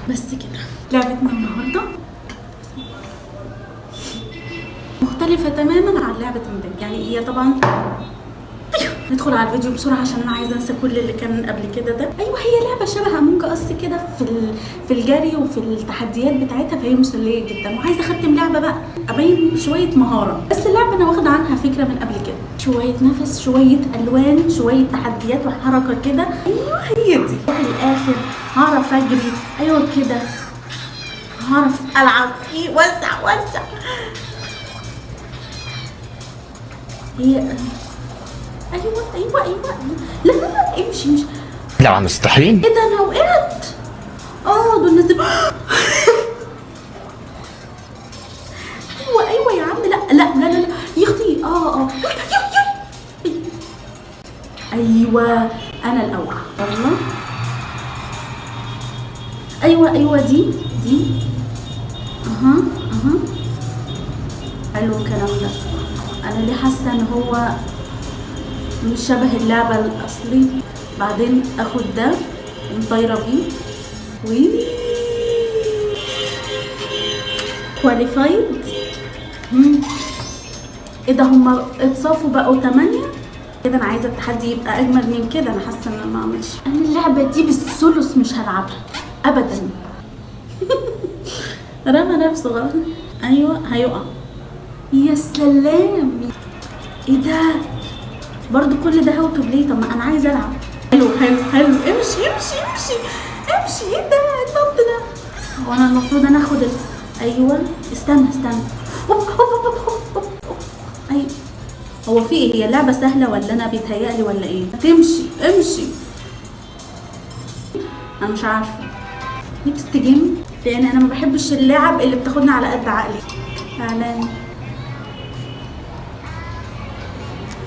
بس كده لعبتنا النهارده مختلفة تماما عن لعبة امبارح. يعني هي طبعا ندخل على الفيديو بسرعة عشان انا عايزة انسى كل اللي كان قبل كده ده. ايوه هي لعبة شبه امونج اس كده في الجري وفي التحديات بتاعتها، فهي مسلية جدا وعايزة اختم لعبة بقى ابين شوية مهارة. بس اللعبة انا واخدة عنها فكرة من قبل كده، شوية نفس شوية الوان شوية تحديات وحركة كده. ايوه هي دي في الاخر هعرف اجري. ايوه كده هعرف العب. ايه وسع هي ايوه لا امشي مش لا مستحيل. ايه ده انا وقعت. دول الناس دي ايوه يا عم لا يا اختي ايوه انا الاول والله. ايوه دي اها حلو الكلام ده. انا ليه حاسه ان هو مش شبه اللعبه الاصلي. بعدين اخد ده ونطيره بيه كواليفايد. ايه ده هما اتصافوا بقوا 8 كده. انا عايزه التحدي يبقى اجمل من كده. انا حاسه ان انا ما عملتش. انا اللعبه دي بالثلث مش هلعبها ابدا. رمى نفسه غلط. ايوه هيقع. يا سلام ايه ده برضو كل ده هاو تو بلاي. طب ما انا عايزه العب. حلو امشي ايه ده النط ده. هو انا المفروض انا اخد ايوه استنى أوب. ايوه هو في ايه؟ هي اللعبه سهله ولا انا بيتهيألي ولا ايه؟ امشي انا مش عارفه. نيكست جيم لان انا ما بحبش اللعب اللي بتاخدنا على قد عقلي. اعلان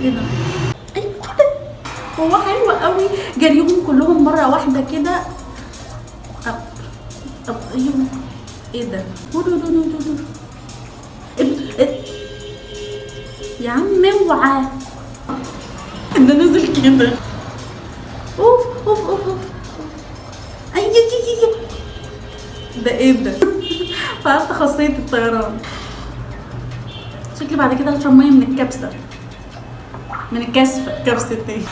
ايه ده؟ ايوه كده هو حلو قوي. جريهم كلهم مره واحده كده. ايوه ايه ده؟ يا عم اوعى ده نزل كده. اوف اي ده ايه ده؟ فعرفت خاصيه الطيران. شكلي بعد كده هشرب ميه من الكبسه من كبسه ايه.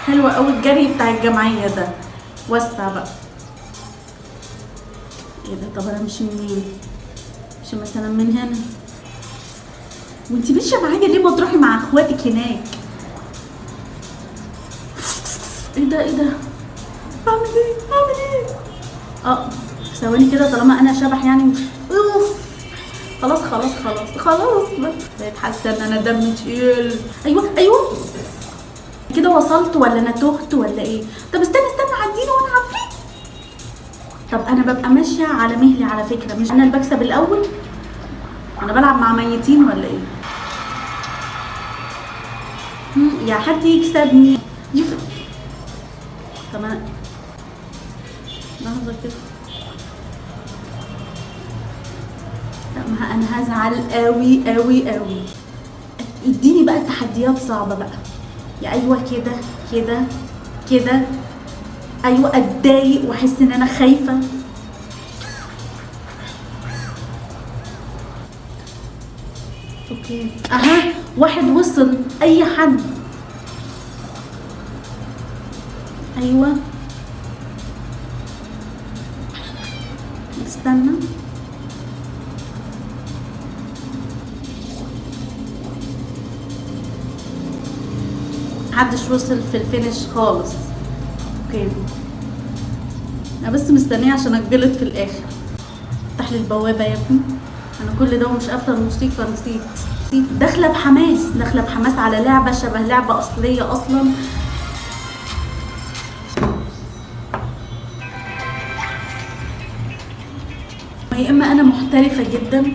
حلو قوي الجري بتاع الجمعيه ده. وسع بقى. ايه ده؟ طب انا امشي منين؟ امشي مثلا من هنا. وانتي ماشيه معايا ليه؟ ما تروحي مع اخواتك هناك. ايه ده اعمل ايه؟ ثواني كده طالما انا شبح يعني مش خلاص بقيت حاسه ان انا دمي تقيل. ايوه كده وصلت ولا انا تهت ولا ايه؟ طب استنى عديني وانا عفريت. طب انا ببقى ماشيه على مهلي على فكره، مش انا اللي بكسب الاول. انا بلعب مع ميتين ولا ايه؟ يا حد يكسبني. طب انا لحظه كده. لا ما انا هزعل قوي. اديني بقى التحديات صعبه بقى. يا ايوه كده ايوه اتضايق واحس ان انا خايفه. اوكي واحد وصل. اي حد. ايوه استنى محدش وصل في الفينش خالص. اوكي انا بس مستنيه عشان اتجلط في الاخر. افتح لي البوابه يا ابني. انا كل ده ومش قافله الموسيقى. نسيت. داخله بحماس على لعبه شبه لعبه اصليه اصلا. يا اما انا محترفه جدا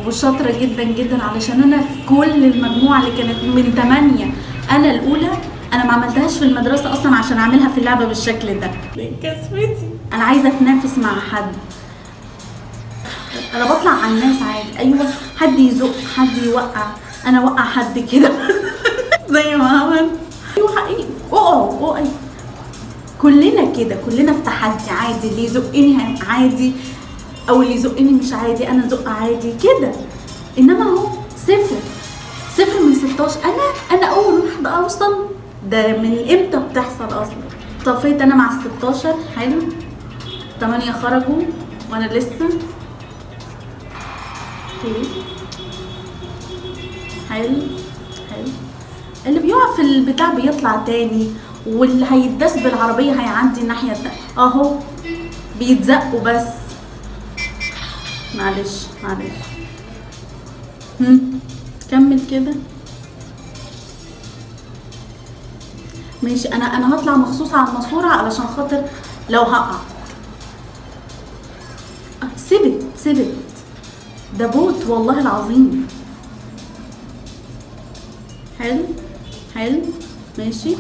وشاطره جدا علشان انا في كل المجموعه اللي كانت من 8 انا الاولى. انا ما عملتهاش في المدرسه اصلا عشان اعملها في اللعبه بالشكل ده. كسفتي. انا عايزه اتنافس مع حد. انا بطلع على الناس عادي. ايوه حد يزق حد يوقع. انا اوقع حد كده. زي ما عمل. ايوه حقيقي. اقعوا كلنا كده، كلنا في تحدي عادي، اللي يزقني عادي او اللي يزقني مش عادي، انا ازق عادي كده. انما اهو صفر من 16. انا اول واحده اوصل، ده من امتى بتحصل اصلا؟ طفيت انا مع ال 16. حلو، 8 خرجوا وانا لسه. حلو. اللي بيقع في البتاع بيطلع تاني، واللي هيتداس بالعربيه هيعدي الناحيه التانيه اهو، بيتزقوا بس. معلش كمل كده. ماشي، انا هطلع مخصوص على الماسوره علشان خاطر لو هقع. سبت ده بوت والله العظيم. حلو ماشي.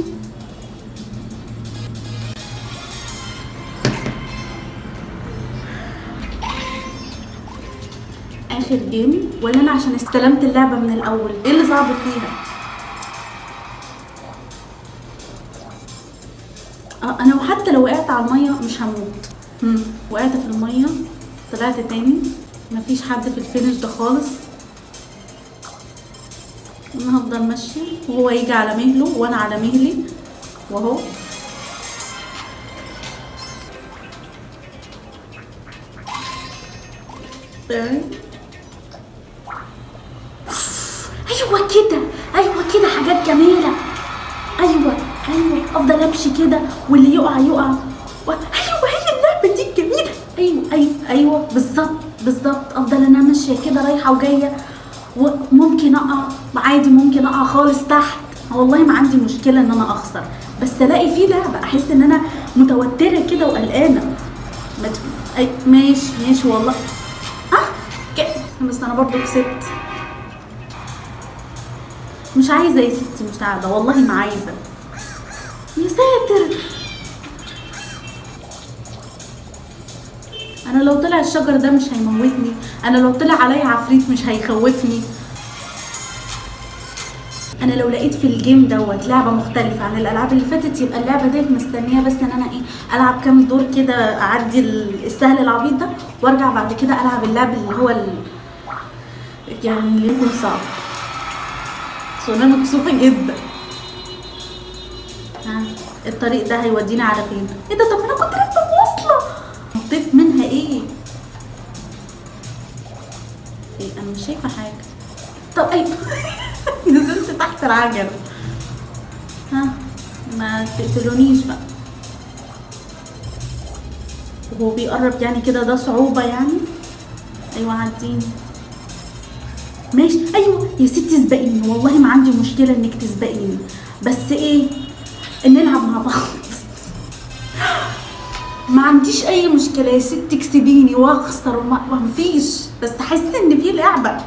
اخر جيم، ولا انا عشان استلمت اللعبه من الاول؟ ايه اللي صعب فيها؟ انا وحتى لو وقعت على الميه مش هموت. وقعت في الميه، طلعت تاني، مفيش حد في الفينش ده خالص. انا هفضل ماشيه وهو يجي على مهله وانا على مهلي، واهو. ايوه كده حاجات جميله. ايوه افضل امشي كده واللي يقع ايوه هي اللعبه دي جميله. ايوه بالظبط. افضل انا ماشيه كده رايحه وجايه، وممكن اقع عادي، ممكن اقع خالص تحت. والله ما عندي مشكله ان انا اخسر، بس الاقي في لعبه احس ان انا متوتره كده وقلقانه. ماشي والله. بس انا برضو كسبت. مش عايزه يا ستي مساعده، والله ما عايزه. يا ساتر، انا لو طلع الشجر ده مش هيموتني، انا لو طلع عليا عفريت مش هيخوفني. انا لو لقيت في الجيم دوت لعبه مختلفه عن الالعاب اللي فاتت، يبقى اللعبه ديت مستنيه بس ان انا العب كام دور كده، اعدي السهل العبيط ده، وارجع بعد كده العب اللعب اللي هو يعني اللي يكون صعب. انا مكسوفه جدا. الطريق ده هيودينا على فين؟ ايه ده؟ طب انا كنت لسه واصله، نطيت منها. ايه انا مش شايفه حاجه. طب نزلت تحت العجله. ما تقتلونيش بقى. وهو بيقرب يعني كده، ده صعوبه يعني. ايوه عديني. ماشي. ايوه يا ستي سبقيني، والله ما عندي مشكله انك تسبقيني، بس نلعب مع بعض. ما عنديش اي مشكله يا ستي، تكسبيني واخسر ما فيش، بس احس ان في لعبه.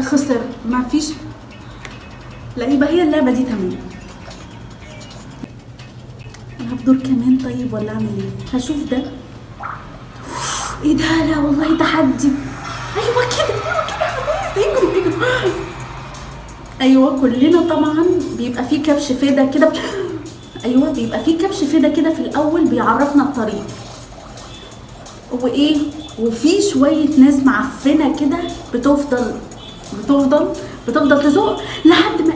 خسر ما فيش. لا يبقى هي اللعبه دي تمام. العب دور كمان طيب ولا اعمل ايه؟ هشوف ده. ايه ده؟ لا والله تحدي. ايوه كده اجروا. ايوه كلنا طبعا بيبقى فيه كبش فدا كده. ايوه بيبقى فيه كبش فدا كده في الاول بيعرفنا الطريق، وفي شويه ناس معفنه كده بتفضل تزق لحد ما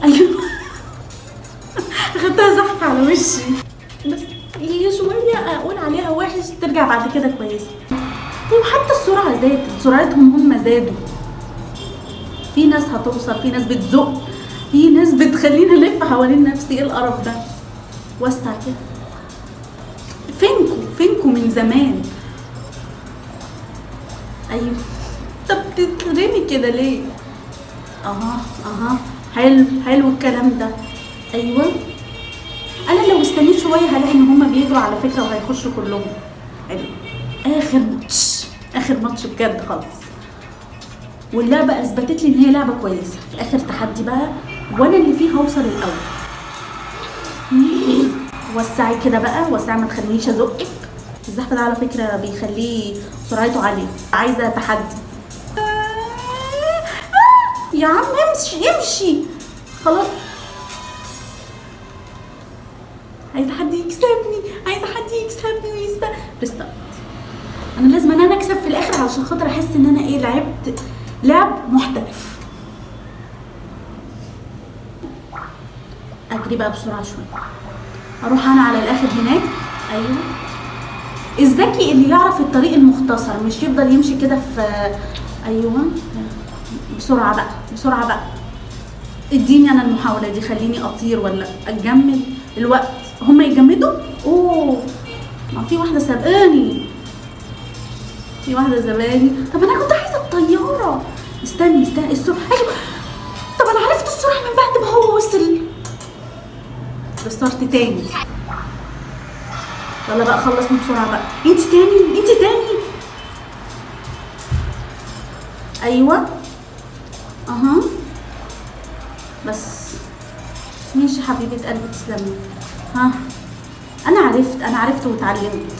ايوه خدتها زحف على وشي. بس هي شويه اقول عليها وحش، ترجع بعد كده كويسه. وحتى السرعه زادت، سرعتهم هم زادوا. في ناس هتوصل، في ناس بتزق، في ناس بتخليني الف حوالين نفسي. ايه القرف ده؟ وسع كده. فينكو من زمان. ايوه. طب تترمي كده ليه؟ حلو الكلام ده. ايوه انا لو استنيت شويه هلاقي ان هما بيجروا على فكره وهيخشوا كلهم. حلو. اخر ماتش بجد خالص، واللعبه اثبتت لي ان هي لعبه كويسه. اخر تحدي بقى، وانا اللي فيه هوصل الاول. وسعي كده بقى، وسعي، ما تخلينيش ازقك. الزحف ده على فكره بيخليه سرعته عاليه. عايزه تحدي. يا عم امشي خلاص. عايزه حد يكسبني، عايزه حد يكسبني ويسبق. ريستارت. انا لازم انا اكسب في الاخر علشان خاطر احس ان انا ايه، لعبت لعب محترف. اجري بقى بسرعه شويه، اروح انا على الاخر هناك. ايوه، الذكي اللي يعرف الطريق المختصر، مش يفضل يمشي كده في. ايوه بسرعه بقى، بسرعه بقى، اديني انا المحاوله دي، خليني اطير ولا اتجمد الوقت. هما يجمدوا. اوه، ما في واحده سابقاني، في واحده سابقاني. طب انا كنت عايزه الطياره. استني السرعه. ايوه، طب انا عرفت السرعه من بعد ما هو وصل. ريستارت تاني. يلا بقى خلصنا بسرعه بقى. انت تاني. ايوه اها، بس ماشي حبيبه قلبي، تسلمي. ها، انا عرفت واتعلمت.